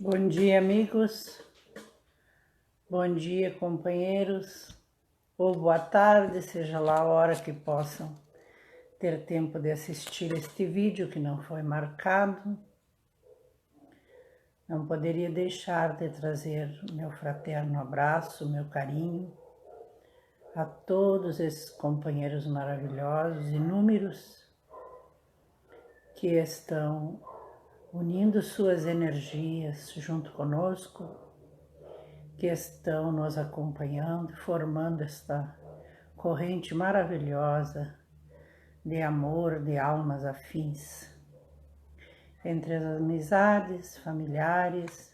Bom dia, amigos. Bom dia, companheiros. Ou boa tarde, seja lá a hora que possam ter tempo de assistir este vídeo que não foi marcado. Não poderia deixar de trazer meu fraterno abraço, meu carinho a todos esses companheiros maravilhosos, inúmeros, que estão unindo suas energias junto conosco, que estão nos acompanhando, formando esta corrente maravilhosa de amor, de almas afins, entre as amizades, familiares,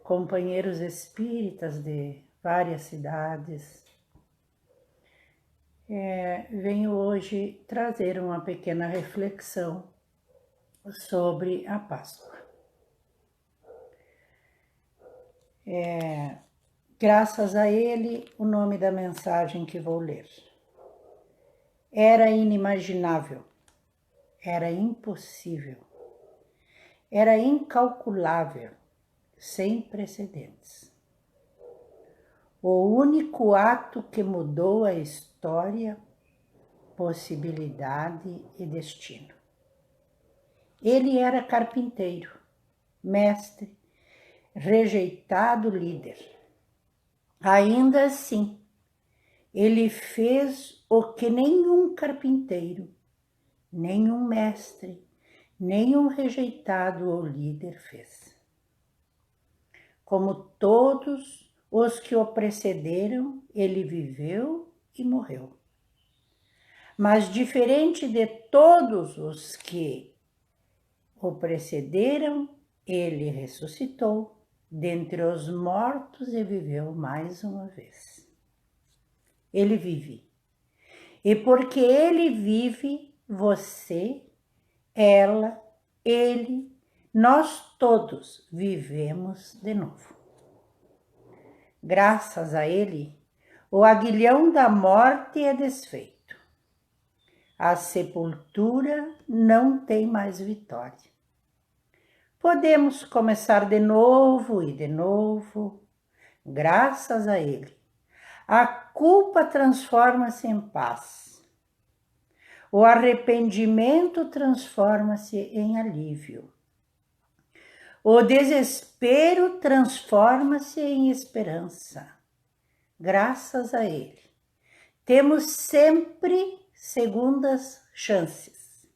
companheiros espíritas de várias cidades. Venho hoje trazer uma pequena reflexão sobre a Páscoa. Graças a ele, o nome da mensagem que vou ler. Era inimaginável, era impossível, era incalculável, sem precedentes. O único ato que mudou a história, possibilidade e destino. Ele era carpinteiro, mestre, rejeitado líder. Ainda assim, ele fez o que nenhum carpinteiro, nenhum mestre, nenhum rejeitado ou líder fez. Como todos os que o precederam, ele viveu e morreu. Mas diferente de todos os que o precederam, ele ressuscitou dentre os mortos e viveu mais uma vez. Ele vive. E porque ele vive, você, ela, ele, nós todos vivemos de novo. Graças a ele, o aguilhão da morte é desfeito. A sepultura não tem mais vitória. Podemos começar de novo e de novo, graças a ele. A culpa transforma-se em paz. O arrependimento transforma-se em alívio. O desespero transforma-se em esperança. Graças a ele, temos sempre segundas chances.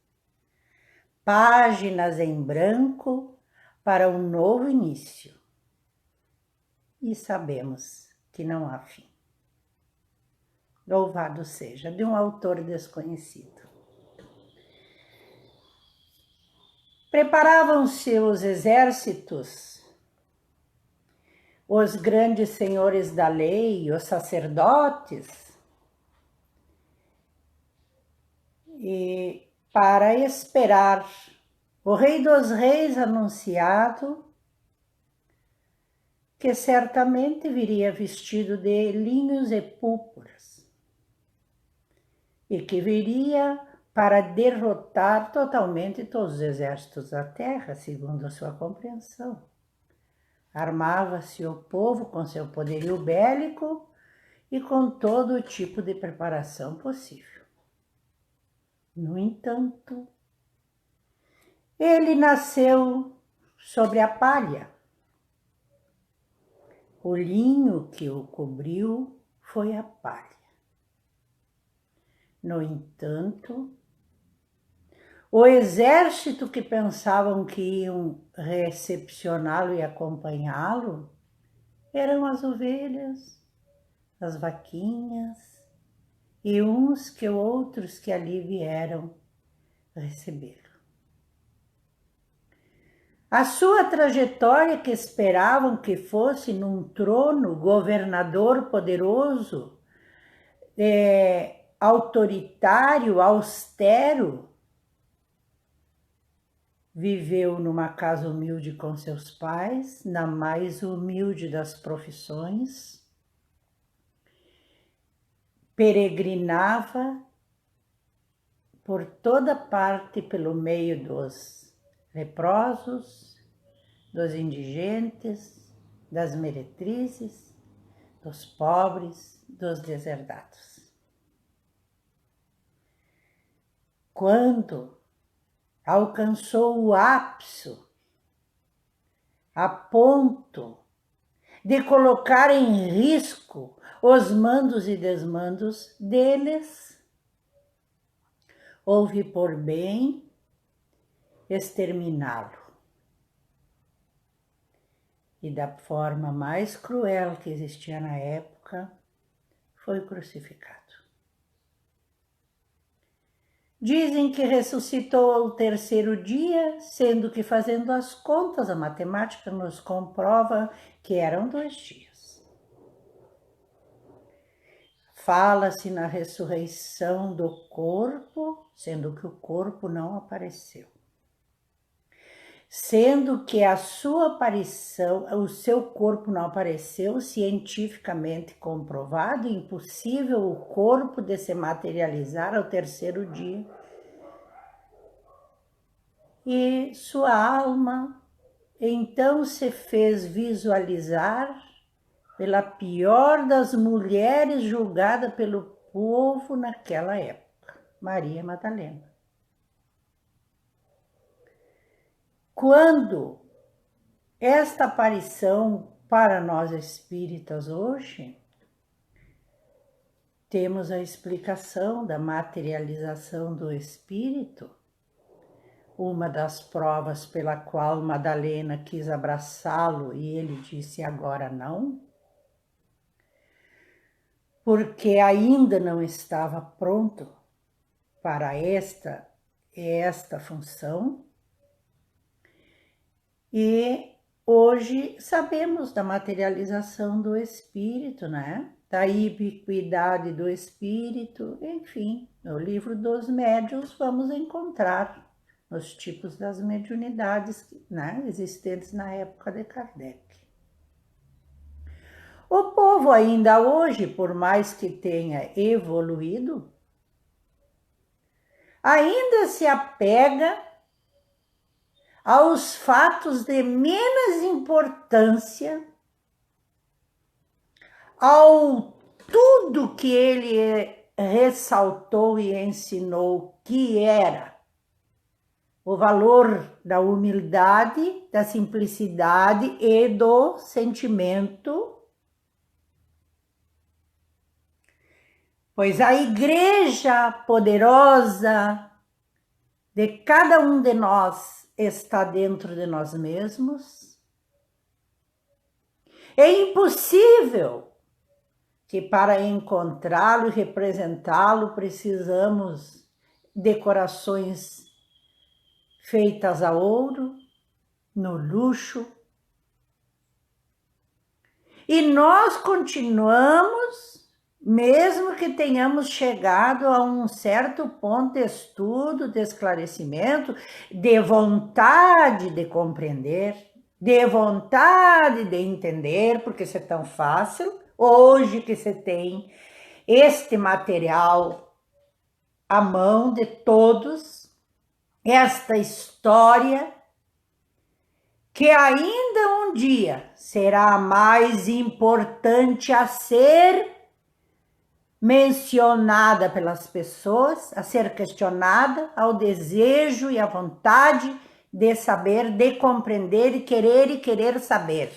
Páginas em branco para um novo início. E sabemos que não há fim. Louvado seja, de um autor desconhecido. Preparavam-se os exércitos, os grandes senhores da lei, os sacerdotes, e para esperar o Rei dos Reis anunciado, que certamente viria vestido de linhos e púrpuras, e que viria para derrotar totalmente todos os exércitos da terra, segundo a sua compreensão. Armava-se o povo com seu poderio bélico e com todo o tipo de preparação possível. No entanto, ele nasceu sobre a palha. O linho que o cobriu foi a palha. No entanto, o exército que pensavam que iam recepcioná-lo e acompanhá-lo eram as ovelhas, as vaquinhas e uns que outros que ali vieram recebê-lo. A sua trajetória, que esperavam que fosse num trono governador poderoso, autoritário, austero, viveu numa casa humilde com seus pais, na mais humilde das profissões, peregrinava por toda parte pelo meio dos leprosos, dos indigentes, das meretrizes, dos pobres, dos deserdados. Quando alcançou o ápice, a ponto de colocar em risco os mandos e desmandos deles, houve por bem exterminá-lo. E da forma mais cruel que existia na época, foi crucificado. Dizem que ressuscitou ao terceiro dia, sendo que, fazendo as contas, a matemática nos comprova que eram 2 dias. Fala-se na ressurreição do corpo, sendo que o corpo não apareceu. Sendo que a sua aparição, o seu corpo não apareceu, cientificamente comprovado, impossível o corpo de se materializar ao terceiro dia. E sua alma então se fez visualizar pela pior das mulheres julgada pelo povo naquela época, Maria Madalena. Quando esta aparição para nós espíritas hoje, temos a explicação da materialização do espírito, uma das provas pela qual Madalena quis abraçá-lo e ele disse agora não, porque ainda não estava pronto para esta função. E hoje sabemos da materialização do espírito, né? Da ubiquidade do espírito, enfim, no livro dos médiuns vamos encontrar os tipos das mediunidades, né, existentes na época de Kardec. O povo ainda hoje, por mais que tenha evoluído, ainda se apega aos fatos de menos importância, ao tudo que ele ressaltou e ensinou que era o valor da humildade, da simplicidade e do sentimento. Pois a igreja poderosa de cada um de nós está dentro de nós mesmos. É impossível que para encontrá-lo e representá-lo precisamos de corações feitas a ouro, no luxo. E nós continuamos, mesmo que tenhamos chegado a um certo ponto de estudo, de esclarecimento, de vontade de compreender, de vontade de entender, porque isso é tão fácil, hoje que você tem este material à mão de todos, esta história, que ainda um dia será mais importante a ser mencionada pelas pessoas, a ser questionada, ao desejo e à vontade de saber, de compreender e querer saber.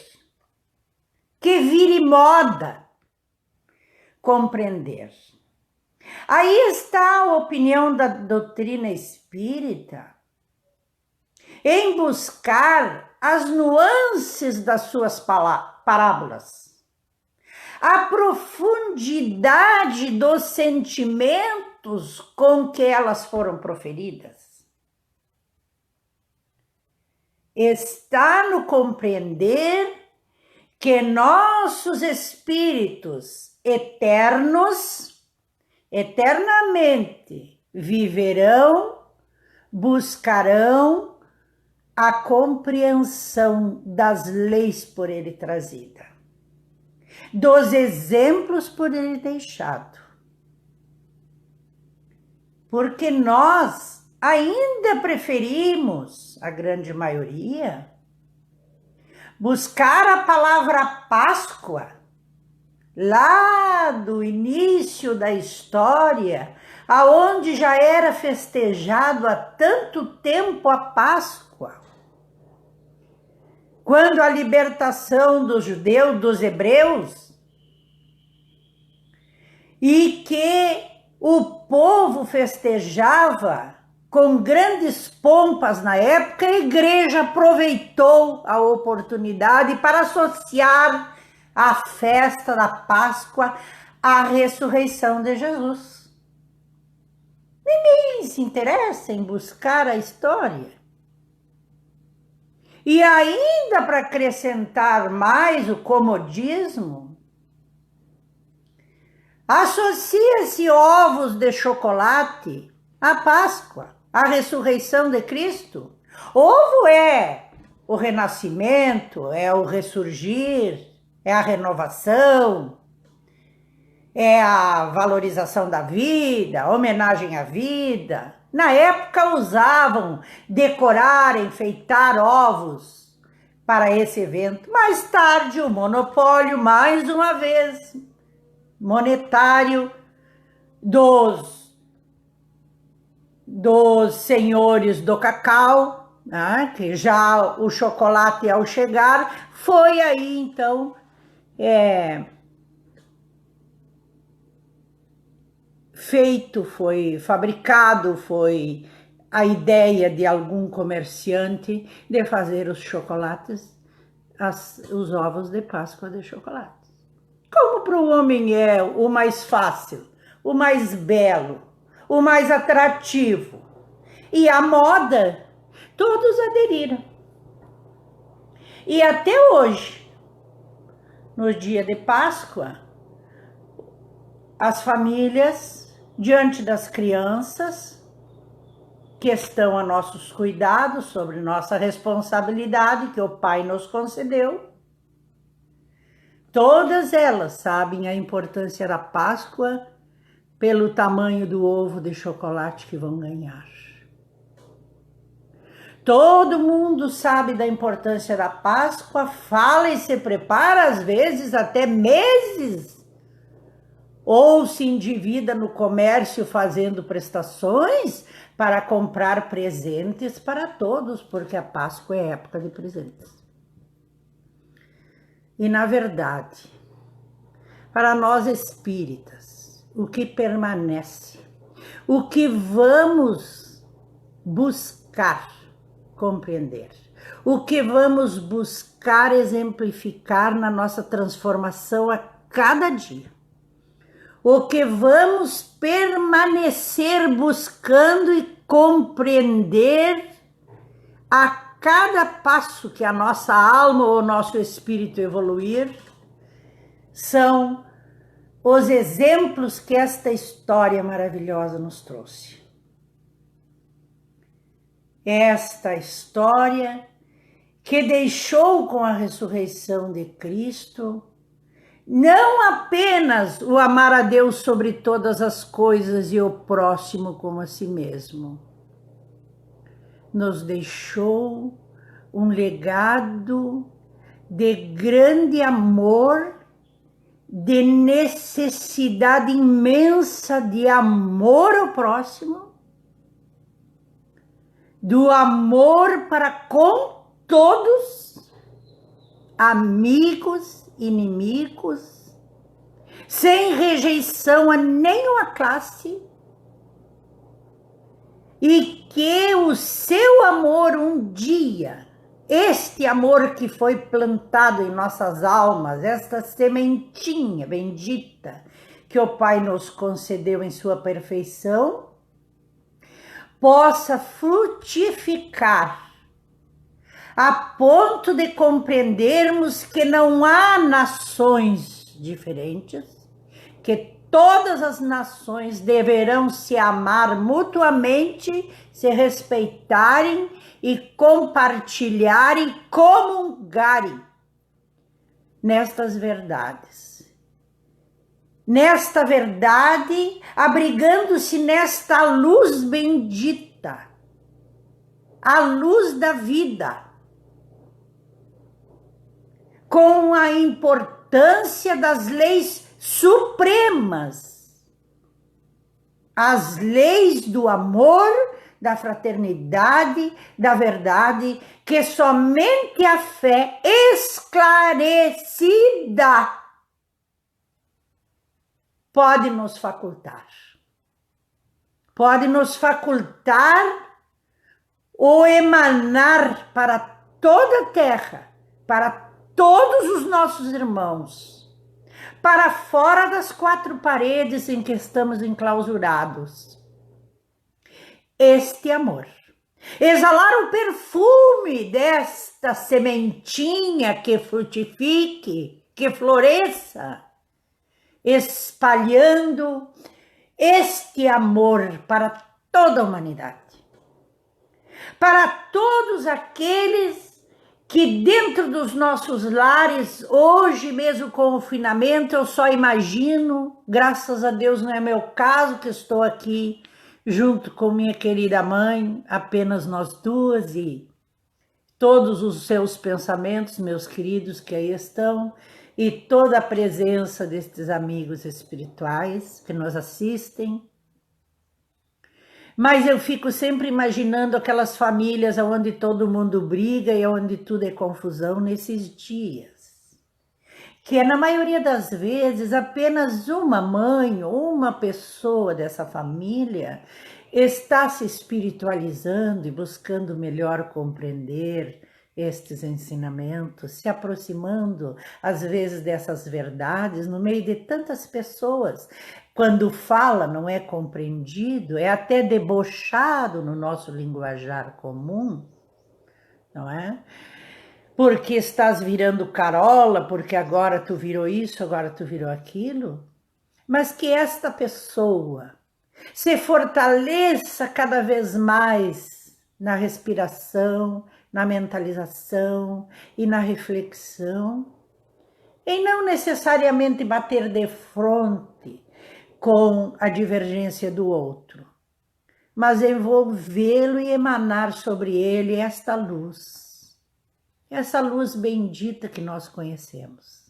Que vire moda compreender. Aí está a opinião da doutrina espírita em buscar as nuances das suas parábolas, a profundidade dos sentimentos com que elas foram proferidas. Está no compreender que nossos espíritos eternamente viverão, buscarão a compreensão das leis por ele trazida, dos exemplos por ele deixado. Porque nós ainda preferimos, a grande maioria, buscar a palavra Páscoa, lá do início da história, aonde já era festejado há tanto tempo a Páscoa, quando a libertação dos judeus, dos hebreus, e que o povo festejava com grandes pompas na época, a igreja aproveitou a oportunidade para associar a festa da Páscoa à ressurreição de Jesus. Ninguém se interessa em buscar a história. E ainda para acrescentar mais o comodismo, associa-se ovos de chocolate à Páscoa, à ressurreição de Cristo. Ovo é o renascimento, é o ressurgir, é a renovação, é a valorização da vida, a homenagem à vida. Na época usavam decorar, enfeitar ovos para esse evento. Mais tarde, o monopólio, mais uma vez, monetário dos senhores do cacau, né, que já o chocolate ao chegar, foi aí então feito, foi fabricado, foi a ideia de algum comerciante de fazer os chocolates, os ovos de Páscoa de chocolate. Como para o homem é o mais fácil, o mais belo, o mais atrativo, e a moda, todos aderiram. E até hoje, no dia de Páscoa, as famílias, diante das crianças, que estão a nossos cuidados, sobre nossa responsabilidade que o Pai nos concedeu, todas elas sabem a importância da Páscoa pelo tamanho do ovo de chocolate que vão ganhar. Todo mundo sabe da importância da Páscoa, fala e se prepara, às vezes até meses, ou se endivida no comércio fazendo prestações para comprar presentes para todos, porque a Páscoa é época de presentes. E na verdade, para nós espíritas, o que permanece, o que vamos buscar compreender, o que vamos buscar exemplificar na nossa transformação a cada dia, o que vamos permanecer buscando e compreender a cada passo que a nossa alma ou o nosso espírito evoluir, são os exemplos que esta história maravilhosa nos trouxe. Esta história que deixou com a ressurreição de Cristo não apenas o amar a Deus sobre todas as coisas e o próximo como a si mesmo, nos deixou um legado de grande amor, de necessidade imensa de amor ao próximo, do amor para com todos, amigos, inimigos, sem rejeição a nenhuma classe, e que o seu amor um dia, este amor que foi plantado em nossas almas, esta sementinha bendita que o Pai nos concedeu em sua perfeição, possa frutificar a ponto de compreendermos que não há nações diferentes, que todas as nações deverão se amar mutuamente, se respeitarem e compartilharem, comungarem nestas verdades. Nesta verdade, abrigando-se nesta luz bendita, a luz da vida. com a importância das leis supremas, as leis do amor, da fraternidade, da verdade, que somente a fé esclarecida pode nos facultar. Pode nos facultar ou emanar para toda a terra, para todos os nossos irmãos, para fora das quatro paredes em que estamos enclausurados, este amor. Exalar o perfume desta sementinha que frutifique, que floresça, espalhando este amor para toda a humanidade. Para todos aqueles que dentro dos nossos lares, hoje mesmo com o confinamento, eu só imagino, graças a Deus não é meu caso, que estou aqui junto com minha querida mãe, apenas nós duas, e todos os seus pensamentos, meus queridos que aí estão, e toda a presença destes amigos espirituais que nos assistem. Mas eu fico sempre imaginando aquelas famílias onde todo mundo briga e onde tudo é confusão nesses dias. Que é, na maioria das vezes, apenas uma mãe ou uma pessoa dessa família está se espiritualizando e buscando melhor compreender estes ensinamentos, se aproximando, às vezes, dessas verdades no meio de tantas pessoas. Quando fala, não é compreendido, é até debochado no nosso linguajar comum, não é? Porque estás virando carola, porque agora tu virou isso, agora tu virou aquilo. Mas que esta pessoa se fortaleça cada vez mais na respiração, na mentalização e na reflexão, e não necessariamente bater de frente com a divergência do outro, mas envolvê-lo e emanar sobre ele essa luz bendita que nós conhecemos.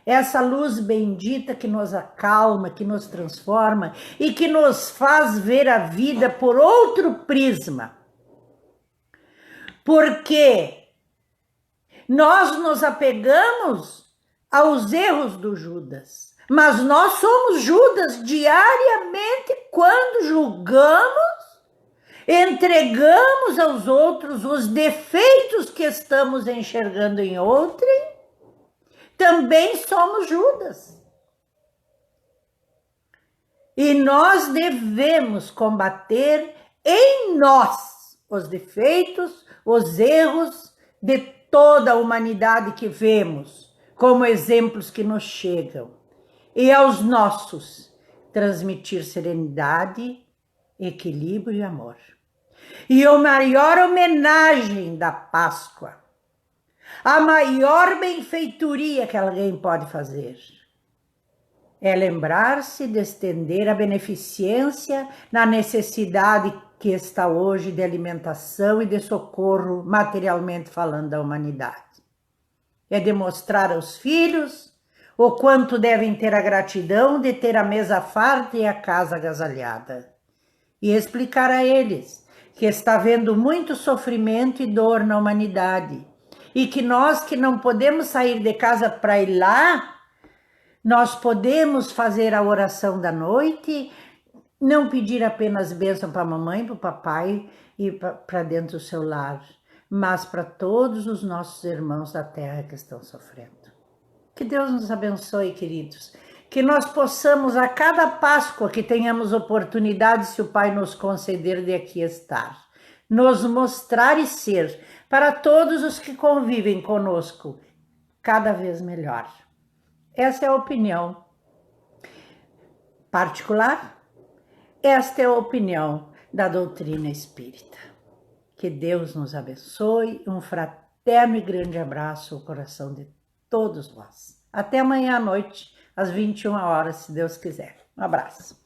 Essa luz bendita que nos acalma, que nos transforma e que nos faz ver a vida por outro prisma. Porque nós nos apegamos aos erros do Judas, mas nós somos Judas diariamente quando julgamos, entregamos aos outros os defeitos que estamos enxergando em outrem. Também somos Judas. E nós devemos combater em nós os defeitos, os erros de toda a humanidade que vemos, como exemplos que nos chegam. E aos nossos, transmitir serenidade, equilíbrio e amor. E a maior homenagem da Páscoa, a maior benfeitoria que alguém pode fazer é lembrar-se de estender a beneficência na necessidade que está hoje de alimentação e de socorro, materialmente falando, da humanidade. É demonstrar aos filhos o quanto devem ter a gratidão de ter a mesa farta e a casa agasalhada. E explicar a eles que está havendo muito sofrimento e dor na humanidade, e que nós que não podemos sair de casa para ir lá, nós podemos fazer a oração da noite, não pedir apenas bênção para a mamãe, para o papai e para dentro do seu lar, mas para todos os nossos irmãos da terra que estão sofrendo. Que Deus nos abençoe, queridos. Que nós possamos, a cada Páscoa que tenhamos oportunidade, se o Pai nos conceder, de aqui estar, nos mostrar e ser, para todos os que convivem conosco, cada vez melhor. Essa é a opinião particular, esta é a opinião da doutrina espírita. Que Deus nos abençoe, um fraterno e grande abraço ao coração de todos nós. Até amanhã à noite, às 21 horas, se Deus quiser. Um abraço.